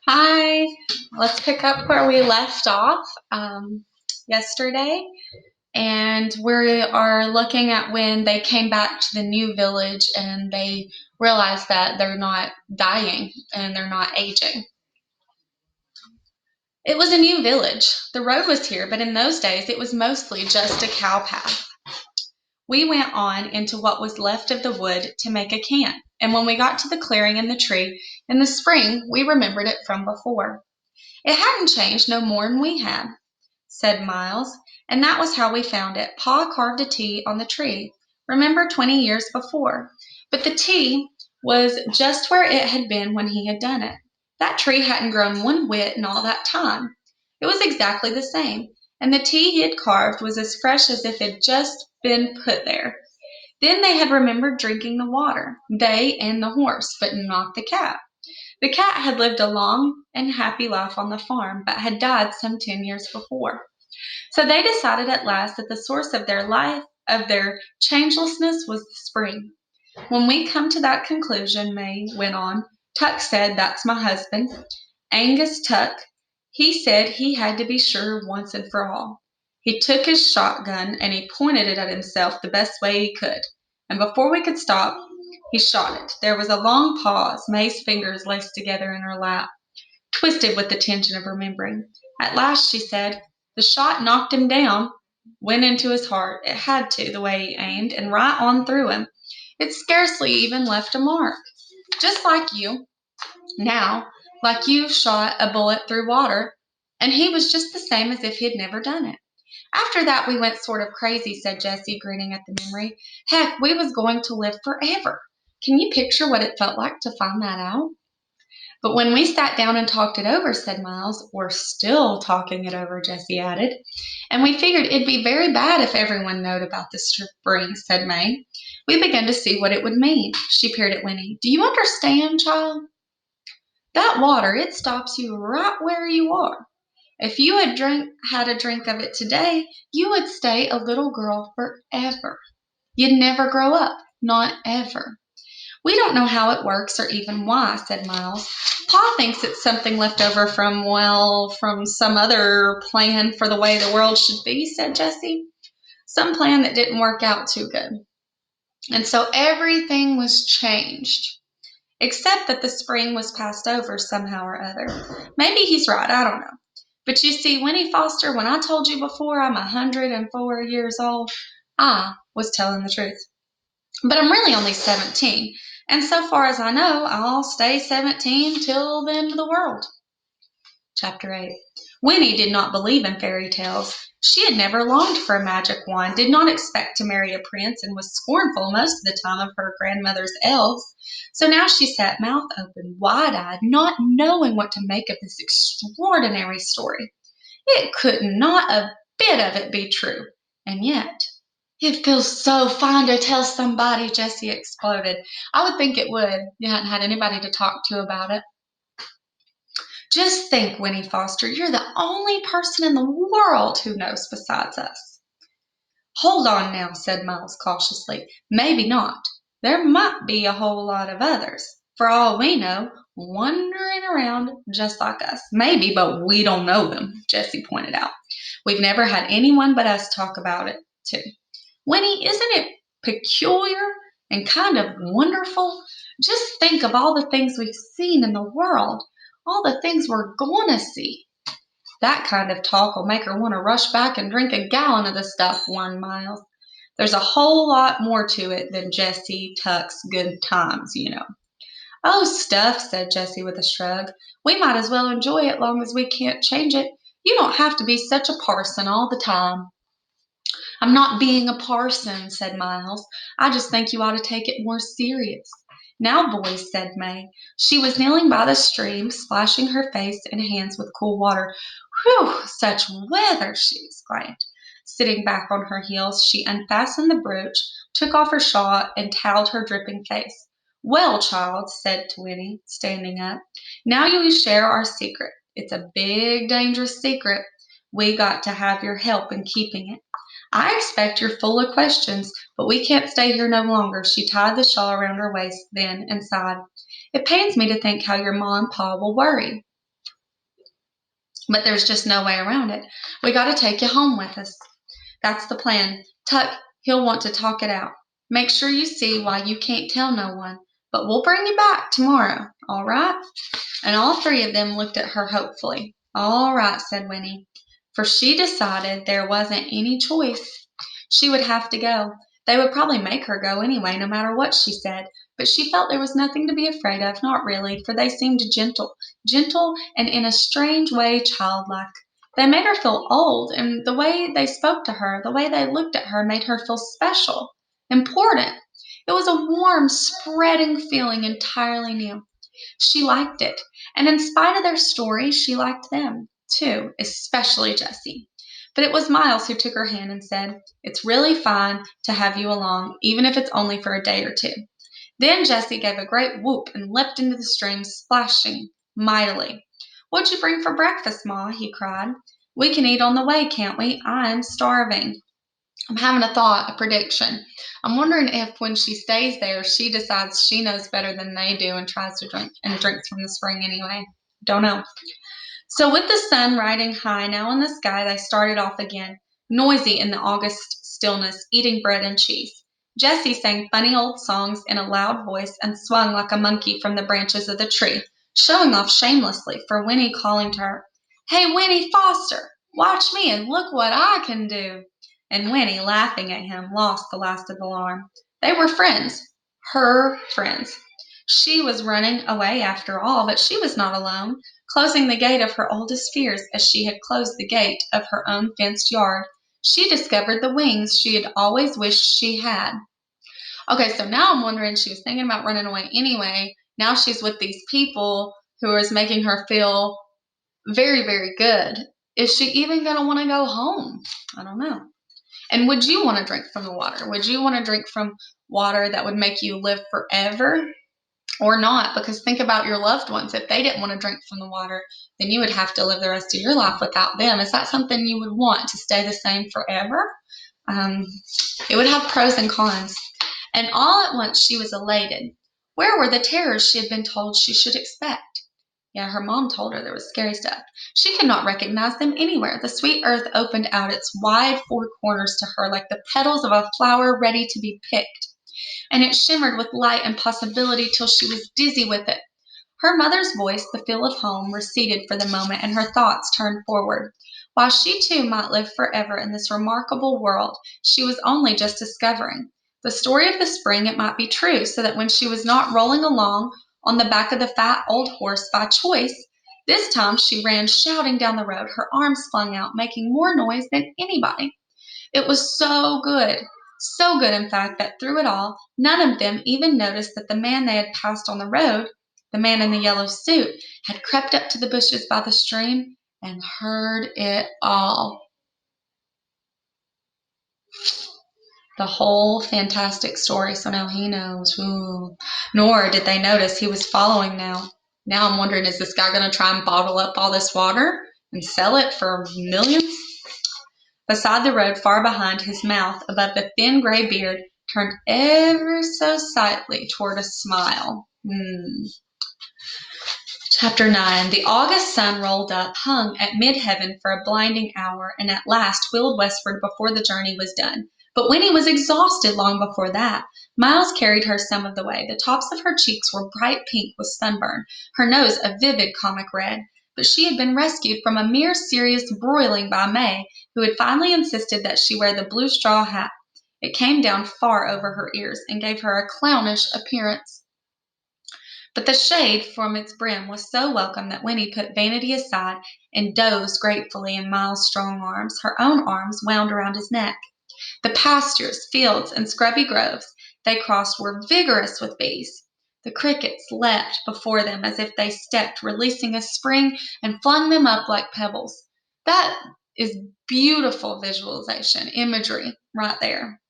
Hi, let's pick up where we left off yesterday. And we are looking at when they came back to the new village and they realized that they're not dying and they're not aging. It was a new village. The road was here, but in those days it was mostly just a cow path. We went on into what was left of the wood to make a camp. And when we got to the clearing and the tree in the spring, we remembered it from before. It hadn't changed no more'n we had, said Miles, and that was how we found it. Pa carved a T on the tree, remember 20 years before. But the T was just where it had been when he had done it. That tree hadn't grown one whit in all that time. It was exactly the same, and the T he had carved was as fresh as if it had just been put there. Then they had remembered drinking the water, they and the horse, but not the cat. The cat had lived a long and happy life on the farm, but had died some 10 years before. So they decided at last that the source of their life, of their changelessness, was the spring. When we come to that conclusion, May went on, Tuck said, that's my husband, Angus Tuck. He said he had to be sure once and for all. He took his shotgun and he pointed it at himself the best way he could. And before we could stop, he shot it. There was a long pause, May's fingers laced together in her lap, twisted with the tension of remembering. At last she said, the shot knocked him down, went into his heart. It had to, the way he aimed, and right on through him. It scarcely even left a mark. Just like you. Now, like you shot a bullet through water, and he was just the same as if he had never done it. After that, we went sort of crazy, said Jessie, grinning at the memory. Heck, we was going to live forever. Can you picture what it felt like to find that out? But when we sat down and talked it over, said Miles, we're still talking it over, Jessie added. And we figured it'd be very bad if everyone knowed about the spring, said May. We began to see what it would mean. She peered at Winnie. Do you understand, child? That water, it stops you right where you are. If you had a drink of it today, you would stay a little girl forever. You'd never grow up, not ever. We don't know how it works or even why, said Miles. Pa thinks it's something left over from, well, from some other plan for the way the world should be, said Jessie. Some plan that didn't work out too good. And so everything was changed, except that the spring was passed over somehow or other. Maybe he's right, I don't know. But you see, Winnie Foster, when I told you before I'm 104 years old, I was telling the truth. But I'm really only 17, and so far as I know, I'll stay 17 till the end of the world. Chapter 8. Winnie did not believe in fairy tales. She had never longed for a magic wand, did not expect to marry a prince, and was scornful most of the time of her grandmother's elves. So now she sat mouth open, wide-eyed, not knowing what to make of this extraordinary story. It could not a bit of it be true, and yet it feels so fine to tell somebody, Jessie exploded. I would think it would. You hadn't had anybody to talk to about it. Just think, Winnie Foster, you're the only person in the world who knows besides us. Hold on now, said Miles cautiously. Maybe not. There might be a whole lot of others, for all we know, wandering around just like us. Maybe, but we don't know them, Jessie pointed out. We've never had anyone but us talk about it, too. Winnie, isn't it peculiar and kind of wonderful? Just think of all the things we've seen in the world, all the things we're going to see. That kind of talk will make her want to rush back and drink a gallon of the stuff, warned Miles. There's a whole lot more to it than Jessie Tuck's good times, you know. Oh, stuff, said Jessie with a shrug. We might as well enjoy it long as we can't change it. You don't have to be such a parson all the time. I'm not being a parson, said Miles. I just think you ought to take it more serious. Now, boys, said May. She was kneeling by the stream, splashing her face and hands with cool water. Whew, such weather, she exclaimed. Sitting back on her heels, she unfastened the brooch, took off her shawl, and toweled her dripping face. Well, child, said Winnie, standing up, now you share our secret. It's a big, dangerous secret. We got to have your help in keeping it. I expect you're full of questions, but we can't stay here no longer. She tied the shawl around her waist then and sighed. It pains me to think how your ma and pa will worry. but there's just no way around it. We got to take you home with us. That's the plan. Tuck, he'll want to talk it out. Make sure you see why you can't tell no one, but we'll bring you back tomorrow, all right?" And all three of them looked at her hopefully. "All right," said Winnie, for she decided there wasn't any choice. She would have to go. They would probably make her go anyway, no matter what she said. But she felt there was nothing to be afraid of, not really, for they seemed gentle and in a strange way childlike. They made her feel old, and the way they spoke to her, the way they looked at her, made her feel special, important. It was a warm, spreading feeling entirely new. She liked it, and in spite of their story, she liked them, too, especially Jessie. But it was Miles who took her hand and said, "It's really fine to have you along, even if it's only for a day or two." Then Jessie gave a great whoop and leapt into the stream, splashing mightily. "What'd you bring for breakfast, Ma?" he cried. "We can eat on the way, can't we? I'm starving." I'm having a thought, a prediction. I'm wondering if when she stays there, she decides she knows better than they do and tries to drink and drinks from the spring anyway. Don't know. So with the sun riding high now in the sky, they started off again, noisy in the August stillness, eating bread and cheese. Jessie sang funny old songs in a loud voice and swung like a monkey from the branches of the tree, showing off shamelessly for Winnie calling to her, "Hey, Winnie Foster, watch me and look what I can do." And Winnie, laughing at him, lost the last of the alarm. They were friends, her friends. She was running away after all, but she was not alone. Closing the gate of her oldest fears as she had closed the gate of her own fenced yard, she discovered the wings she had always wished she had. Okay, so now I'm wondering, she was thinking about running away anyway. Now she's with these people who is making her feel very, very good. Is she even going to want to go home? I don't know. And would you want to drink from the water? Would you want to drink from water that would make you live forever? Or not, because think about your loved ones. If they didn't want to drink from the water, then you would have to live the rest of your life without them. Is that something you would want, to stay the same forever? It would have pros and cons. And all at once she was elated. Where were the terrors she had been told she should expect? Yeah, her mom told her there was scary stuff. She could not recognize them anywhere. The sweet earth opened out its wide four corners to her like the petals of a flower ready to be picked, and it shimmered with light and possibility till she was dizzy with it. Her mother's voice, the feel of home, receded for the moment, and her thoughts turned forward. While she too might live forever in this remarkable world she was only just discovering, the story of the spring, it might be true, so that when she was not rolling along on the back of the fat old horse by choice, this time she ran shouting down the road, her arms flung out, making more noise than anybody. It was so good, in fact, that through it all, none of them even noticed that the man they had passed on the road, the man in the yellow suit, had crept up to the bushes by the stream and heard it all. The whole fantastic story, so now he knows. Ooh. Nor did they notice he was following now. Now I'm wondering, is this guy going to try and bottle up all this water and sell it for millions? Beside the road, far behind, his mouth, above the thin gray beard, turned ever so slightly toward a smile. Chapter 9. The August sun rolled up, hung at mid-heaven for a blinding hour, and at last wheeled westward before the journey was done. But Winnie was exhausted long before that. Miles carried her some of the way. The tops of her cheeks were bright pink with sunburn, her nose a vivid comic red. But she had been rescued from a mere serious broiling by May, who had finally insisted that she wear the blue straw hat. It came down far over her ears and gave her a clownish appearance. But the shade from its brim was so welcome that Winnie put vanity aside and dozed gratefully in Miles' strong arms, her own arms wound around his neck. The pastures, fields, and scrubby groves they crossed were vigorous with bees. The crickets leapt before them as if they stepped, releasing a spring, and flung them up like pebbles. That is beautiful visualization, imagery right there.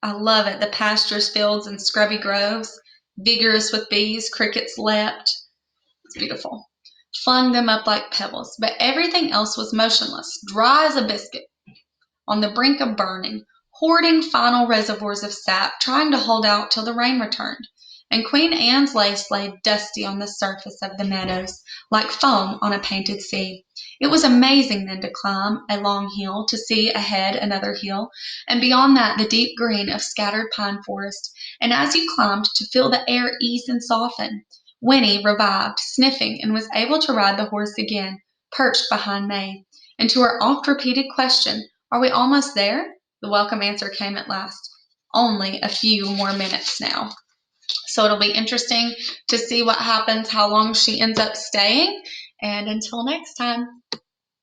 I love it. The pastures, fields, and scrubby groves, vigorous with bees, crickets leapt. It's beautiful. Flung them up like pebbles, but everything else was motionless, dry as a biscuit, on the brink of burning, hoarding final reservoirs of sap, trying to hold out till the rain returned. And Queen Anne's lace lay dusty on the surface of the meadows, like foam on a painted sea. It was amazing then to climb a long hill, to see ahead another hill, and beyond that the deep green of scattered pine forest, and as you climbed to feel the air ease and soften. Winnie revived, sniffing, and was able to ride the horse again, perched behind May. And to her oft repeated question, "Are we almost there?" the welcome answer came at last. "Only a few more minutes now." So it'll be interesting to see what happens, how long she ends up staying. And until next time.